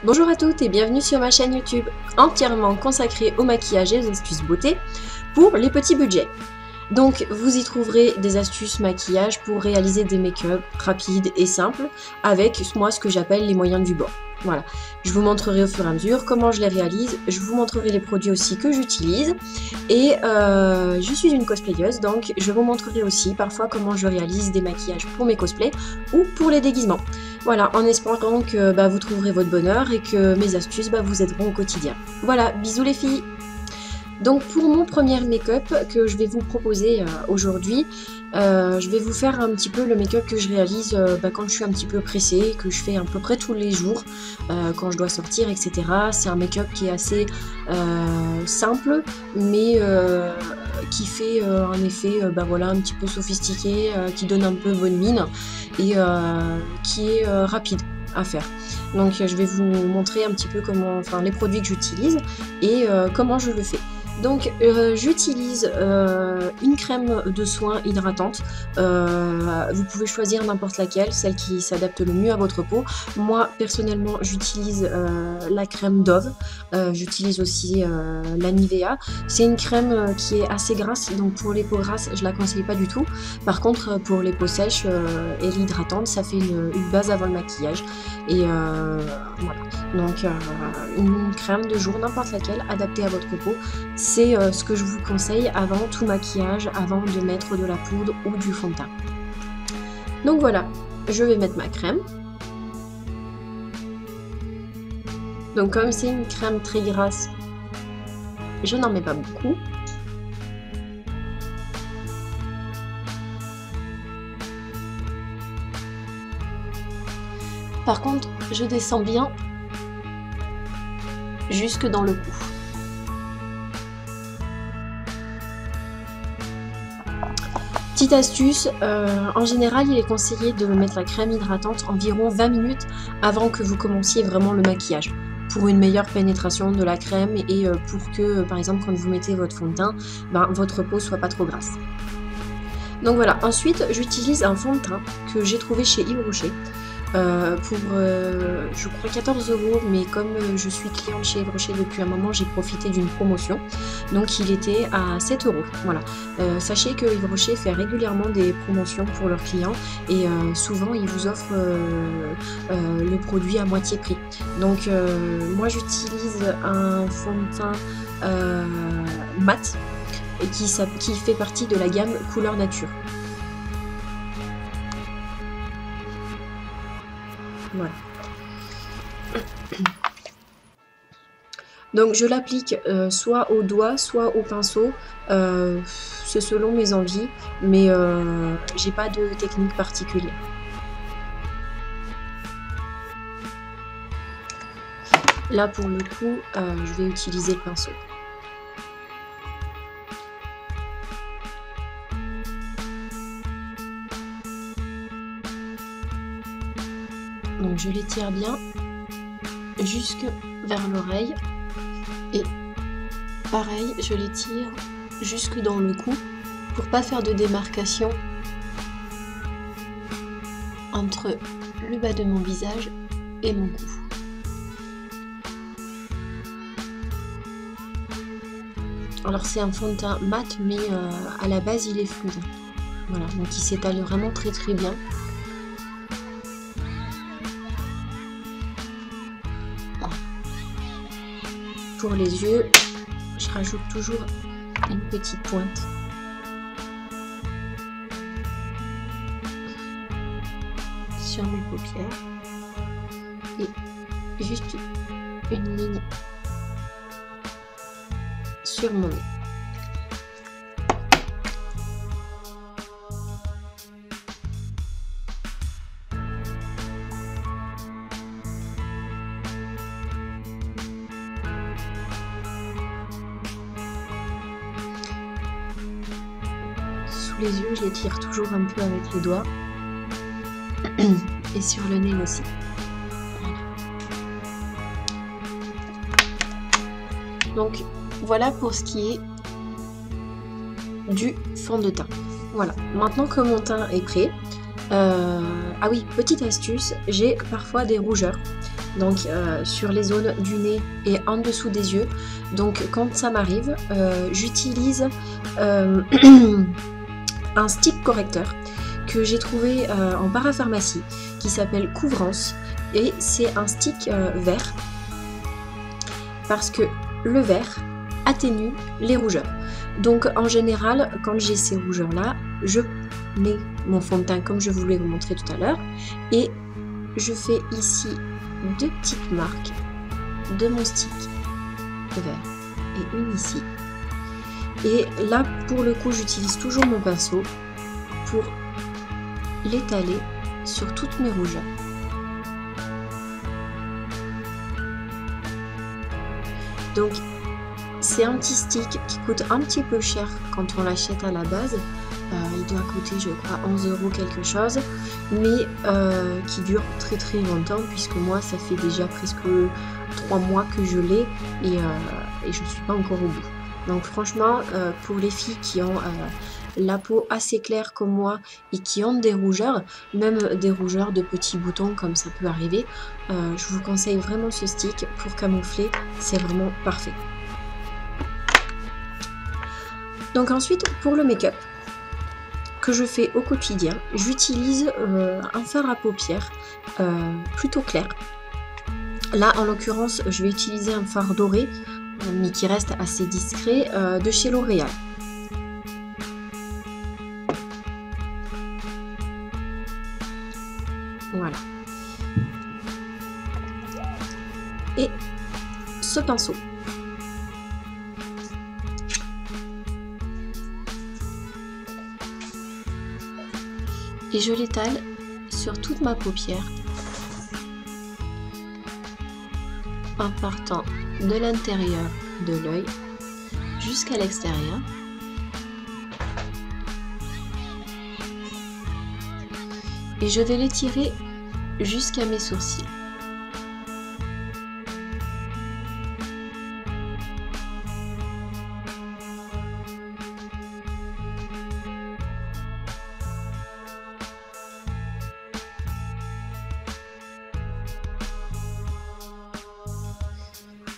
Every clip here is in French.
Bonjour à toutes et bienvenue sur ma chaîne YouTube entièrement consacrée au maquillage et aux astuces beauté pour les petits budgets. Donc vous y trouverez des astuces maquillage pour réaliser des make-up rapides et simples avec moi ce que j'appelle les moyens du bord. Voilà, je vous montrerai au fur et à mesure comment je les réalise, je vous montrerai les produits aussi que j'utilise et je suis une cosplayeuse donc je vous montrerai aussi parfois comment je réalise des maquillages pour mes cosplays ou pour les déguisements. Voilà, en espérant que vous trouverez votre bonheur et que mes astuces vous aideront au quotidien. Voilà, bisous les filles! Donc pour mon premier make-up que je vais vous proposer aujourd'hui, je vais vous faire un petit peu le make-up que je réalise quand je suis un petit peu pressée, que je fais à peu près tous les jours, quand je dois sortir, etc. C'est un make-up qui est assez simple, mais qui fait un effet voilà, un petit peu sophistiqué, qui donne un peu bonne mine et qui est rapide à faire. Donc je vais vous montrer un petit peu comment, les produits que j'utilise et comment je le fais. Donc j'utilise une crème de soin hydratante, vous pouvez choisir n'importe laquelle, celle qui s'adapte le mieux à votre peau. Moi personnellement j'utilise la crème Dove, j'utilise aussi la Nivea. C'est une crème qui est assez grasse, donc pour les peaux grasses je la conseille pas du tout. Par contre pour les peaux sèches et l'hydratante ça fait une base avant le maquillage. Et voilà, donc une crème de jour, n'importe laquelle, adaptée à votre peau. C'est ce que je vous conseille avant tout maquillage, avant de mettre de la poudre ou du fond de teint. Donc voilà, je vais mettre ma crème. Donc comme c'est une crème très grasse, je n'en mets pas beaucoup. Par contre, je descends bien jusque dans le cou. Petite astuce, en général il est conseillé de mettre la crème hydratante environ 20 minutes avant que vous commenciez vraiment le maquillage, pour une meilleure pénétration de la crème et pour que par exemple quand vous mettez votre fond de teint, votre peau soit pas trop grasse. Donc voilà, ensuite j'utilise un fond de teint que j'ai trouvé chez Yves Rocher. Pour je crois 14 €, mais comme je suis cliente chez Yves Rocher depuis un moment, j'ai profité d'une promotion, donc il était à 7 €. Voilà. Sachez que Yves Rocher fait régulièrement des promotions pour leurs clients et souvent ils vous offrent le produit à moitié prix. Donc moi j'utilise un fond de teint mat et qui fait partie de la gamme Couleur Nature. Voilà. Donc je l'applique soit au doigt, soit au pinceau, c'est selon mes envies, mais j'ai pas de technique particulière. Là pour le coup, je vais utiliser le pinceau. Donc je l'étire bien jusque vers l'oreille et pareil je l'étire jusque dans le cou pour pas faire de démarcation entre le bas de mon visage et mon cou. Alors c'est un fond de teint mat mais à la base il est fluide. Voilà, donc il s'étale vraiment très bien. Pour les yeux, je rajoute toujours une petite pointe. Sur mes paupières. Et juste une ligne sur mon nez. Sous les yeux, je les tire toujours un peu avec les doigts. Et sur le nez aussi. Voilà. Donc voilà pour ce qui est du fond de teint. Voilà, maintenant que mon teint est prêt, ah oui, petite astuce, j'ai parfois des rougeurs. donc sur les zones du nez et en dessous des yeux. Donc quand ça m'arrive, j'utilise un stick correcteur que j'ai trouvé en parapharmacie qui s'appelle Couvrance, et c'est un stick vert parce que le vert atténue les rougeurs. Donc en général, quand j'ai ces rougeurs là, je mets mon fond de teint comme je voulais vous montrer tout à l'heure, et je fais ici 2 petites marques de mon stick vert et une ici. Et là pour le coup j'utilise toujours mon pinceau pour l'étaler sur toutes mes rougeurs. Donc c'est un petit stick qui coûte un petit peu cher quand on l'achète à la base. Il doit coûter je crois 11 € quelque chose, mais qui dure très très longtemps, puisque moi ça fait déjà presque 3 mois que je l'ai et je ne suis pas encore au bout. Donc franchement pour les filles qui ont la peau assez claire comme moi et qui ont des rougeurs, même des rougeurs de petits boutons comme ça peut arriver, je vous conseille vraiment ce stick pour camoufler, c'est vraiment parfait. Donc ensuite pour le make-up que je fais au quotidien, j'utilise un fard à paupières plutôt clair. Là en l'occurrence je vais utiliser un fard doré mais qui reste assez discret de chez L'Oréal. Voilà. Et ce pinceau. Et je l'étale sur toute ma paupière en partant de l'intérieur de l'œil jusqu'à l'extérieur. Et je vais l'étirer jusqu'à mes sourcils.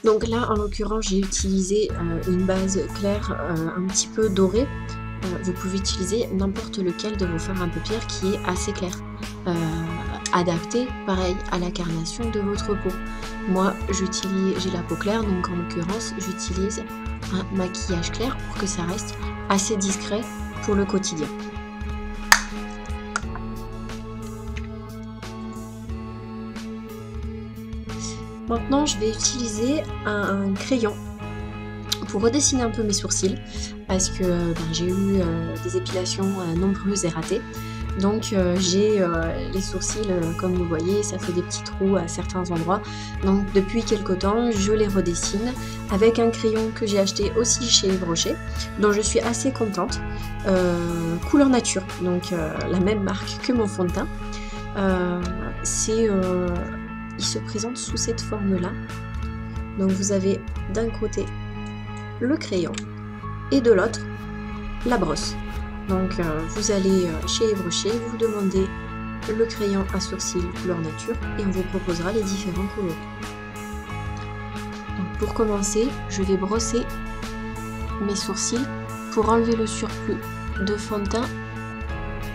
Donc là en l'occurrence j'ai utilisé une base claire un petit peu dorée. Vous pouvez utiliser n'importe lequel de vos fards à paupières qui est assez clair, adapté pareil à la carnation de votre peau. Moi j'ai la peau claire, donc en l'occurrence j'utilise un maquillage clair pour que ça reste assez discret pour le quotidien. Maintenant je vais utiliser un crayon pour redessiner un peu mes sourcils, parce que j'ai eu des épilations nombreuses et ratées. Donc j'ai les sourcils, comme vous voyez, ça fait des petits trous à certains endroits. Donc depuis quelque temps, je les redessine avec un crayon que j'ai acheté aussi chez Yves Rocher, dont je suis assez contente. Couleur nature, donc la même marque que mon fond de teint. Il se présente sous cette forme-là. Donc vous avez d'un côté le crayon et de l'autre la brosse. Donc vous allez chez Yves Rocher, vous demandez le crayon à sourcils couleur nature et on vous proposera les différents coloris. Donc pour commencer, je vais brosser mes sourcils pour enlever le surplus de fond de teint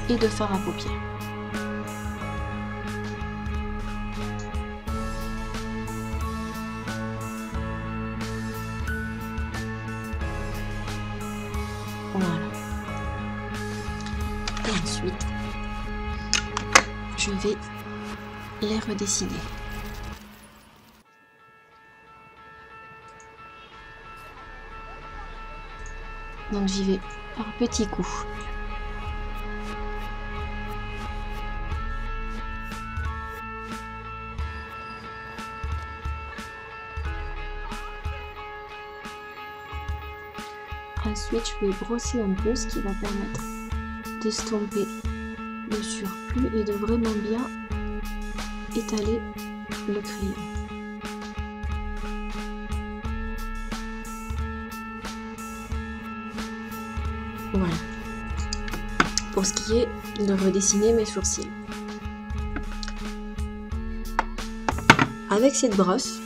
et de fard à paupières. Voilà. Et ensuite, je vais les redessiner. Donc j'y vais par petits coups. Ensuite, je vais brosser un peu, ce qui va permettre d'estomper le surplus et de vraiment bien étaler le crayon. Voilà. Pour ce qui est de redessiner mes sourcils. avec cette brosse,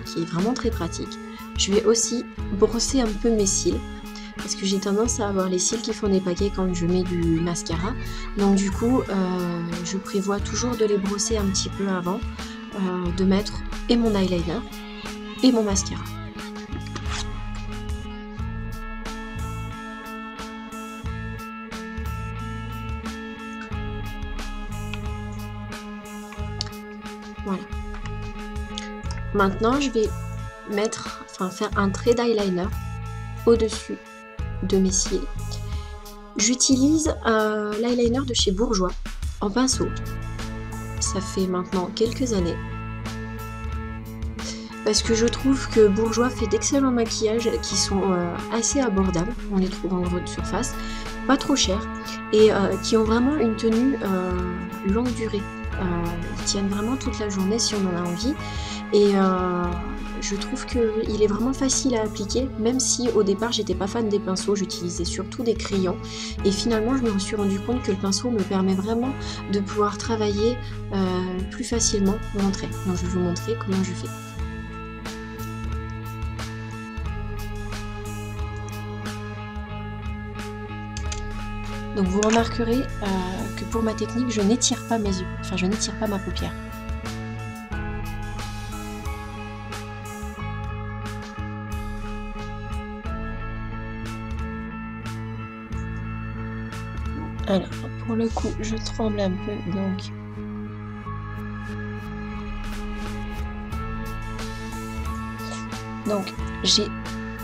qui est vraiment très pratique, je vais aussi brosser un peu mes cils. Parce que j'ai tendance à avoir les cils qui font des paquets quand je mets du mascara. Donc du coup, je prévois toujours de les brosser un petit peu avant de mettre et mon eyeliner et mon mascara. Voilà. Maintenant, je vais faire un trait d'eyeliner au-dessus de mes cils. J'utilise l'eyeliner de chez Bourjois en pinceau. Ça fait maintenant quelques années. Parce que je trouve que Bourjois fait d'excellents maquillages qui sont assez abordables. On les trouve en grande surface, pas trop chers et qui ont vraiment une tenue longue durée. Ils tiennent vraiment toute la journée si on en a envie. Et je trouve qu'il est vraiment facile à appliquer, même si au départ j'étais pas fan des pinceaux, j'utilisais surtout des crayons. Et finalement je me suis rendu compte que le pinceau me permet vraiment de pouvoir travailler plus facilement mon trait. Donc je vais vous montrer comment je fais. Donc vous remarquerez que pour ma technique, je n'étire pas mes yeux, enfin je n'étire pas ma paupière. Alors, pour le coup, je tremble un peu, donc j'ai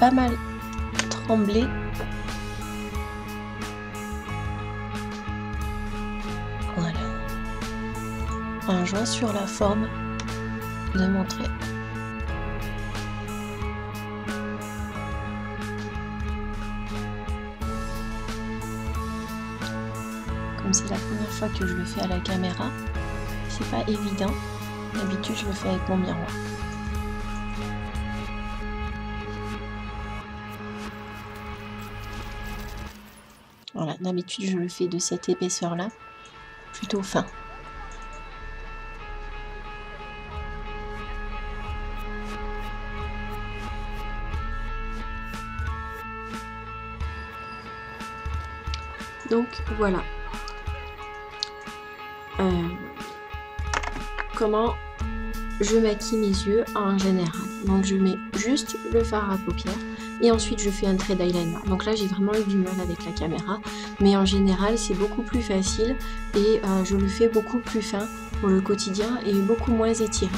pas mal tremblé. Voilà. En jouant sur la forme de mon trait. Comme c'est la première fois que je le fais à la caméra, c'est pas évident. D'habitude, je le fais avec mon miroir. Voilà, d'habitude, je le fais de cette épaisseur-là, plutôt fin. Donc voilà comment je maquille mes yeux en général. Donc je mets juste le fard à paupières et ensuite je fais un trait d'eyeliner. Donc là j'ai vraiment eu du mal avec la caméra, mais en général c'est beaucoup plus facile et je le fais beaucoup plus fin pour le quotidien et beaucoup moins étiré.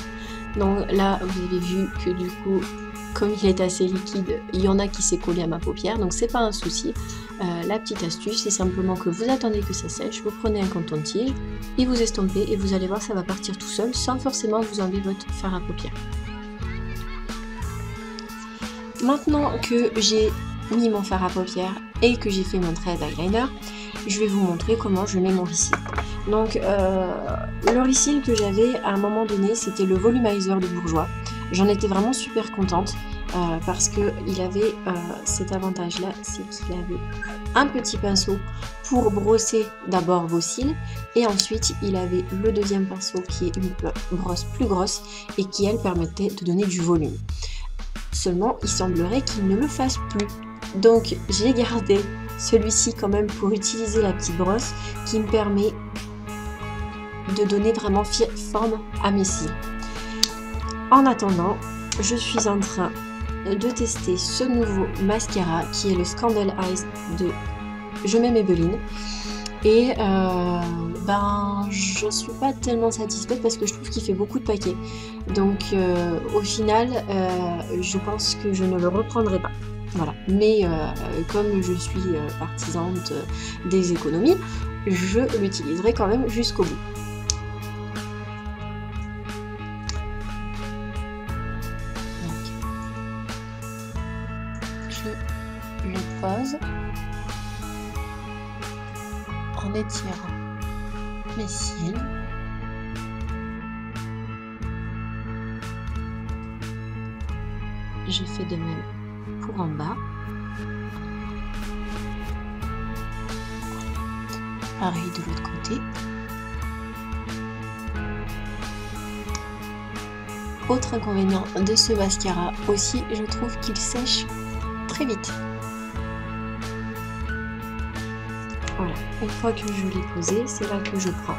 Donc là vous avez vu que du coup, comme il est assez liquide, il y en a qui s'est collé à ma paupière, donc c'est pas un souci. La petite astuce, c'est simplement que vous attendez que ça sèche, vous prenez un coton-tige et vous estompez et vous allez voir, ça va partir tout seul sans forcément vous enlever votre fard à paupières. Maintenant que j'ai mis mon fard à paupières et que j'ai fait mon trait d'eyeliner, je vais vous montrer comment je mets mon ricil. Donc le ricil que j'avais à un moment donné, c'était le volumizer de Bourjois. J'en étais vraiment super contente parce qu'il avait cet avantage là, c'est qu'il avait un petit pinceau pour brosser d'abord vos cils et ensuite il avait le deuxième pinceau qui est une brosse plus grosse et qui elle permettait de donner du volume. Seulement il semblerait qu'il ne le fasse plus, donc j'ai gardé celui-ci quand même pour utiliser la petite brosse qui me permet de donner vraiment forme à mes cils. En attendant, je suis en train de tester ce nouveau mascara qui est le Scandal Eyes de Je mets Maybelline et je suis pas tellement satisfaite parce que je trouve qu'il fait beaucoup de paquets, donc au final je pense que je ne le reprendrai pas. Voilà, mais comme je suis partisane des économies, je l'utiliserai quand même jusqu'au bout. Je le pose en étirant mes cils. Je fais de même pour en bas. Pareil de l'autre côté. Autre inconvénient de ce mascara aussi, je trouve qu'il sèche très vite. Voilà, une fois que je l'ai posé, c'est là que je prends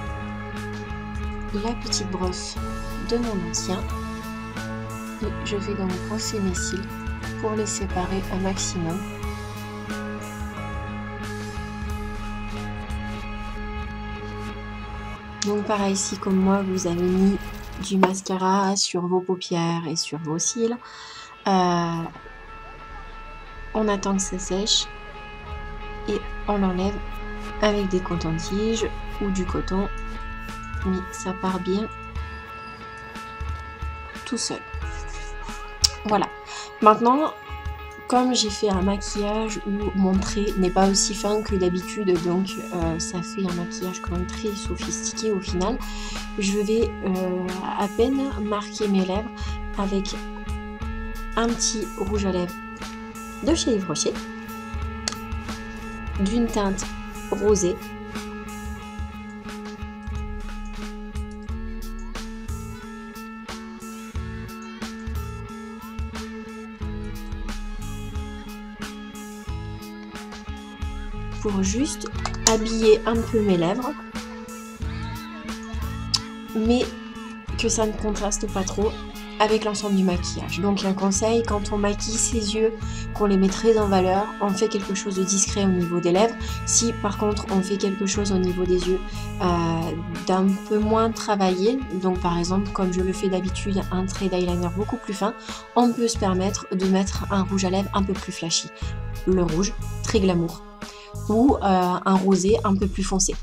la petite brosse de mon ancien et je vais donc brosser mes cils pour les séparer un maximum. Donc pareil, si comme moi vous avez mis du mascara sur vos paupières et sur vos cils, on attend que ça sèche et on l'enlève avec des cotons-tiges ou du coton, mais ça part bien tout seul. Voilà. Maintenant, comme j'ai fait un maquillage où mon trait n'est pas aussi fin que d'habitude, donc ça fait un maquillage quand même très sophistiqué au final, je vais à peine marquer mes lèvres avec un petit rouge à lèvres de chez Yves Rocher, d'une teinte rosée. Pour juste habiller un peu mes lèvres, mais que ça ne contraste pas trop avec l'ensemble du maquillage. Donc un conseil, quand on maquille ses yeux, qu'on les met très en valeur, on fait quelque chose de discret au niveau des lèvres. Si par contre on fait quelque chose au niveau des yeux d'un peu moins travaillé, donc par exemple comme je le fais d'habitude, un trait d'eyeliner beaucoup plus fin, on peut se permettre de mettre un rouge à lèvres un peu plus flashy. Le rouge, très glamour. Ou un rosé un peu plus foncé.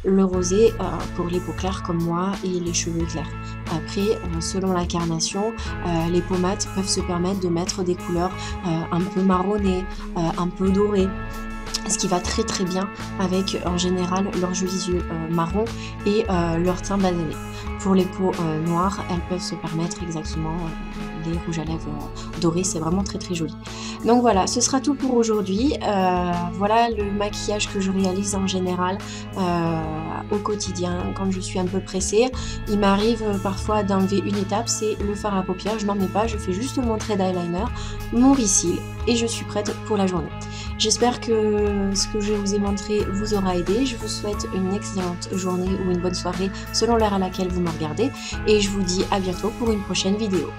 Le rosé pour les peaux claires comme moi et les cheveux clairs. Après, selon la carnation, les pommades peuvent se permettre de mettre des couleurs un peu marronnées, un peu dorées. Ce qui va très très bien avec en général leurs jolis yeux marrons et leur teint basané. Pour les peaux noires, elles peuvent se permettre exactement des rouges à lèvres dorés, c'est vraiment très très joli. Donc voilà, ce sera tout pour aujourd'hui. Voilà le maquillage que je réalise en général au quotidien quand je suis un peu pressée. Il m'arrive parfois d'enlever une étape, c'est le fard à paupières. Je n'en mets pas, je fais juste mon trait d'eyeliner, mon ricil et je suis prête pour la journée. J'espère que ce que je vous ai montré vous aura aidé. Je vous souhaite une excellente journée ou une bonne soirée selon l'heure à laquelle vous me regardez. Et je vous dis à bientôt pour une prochaine vidéo.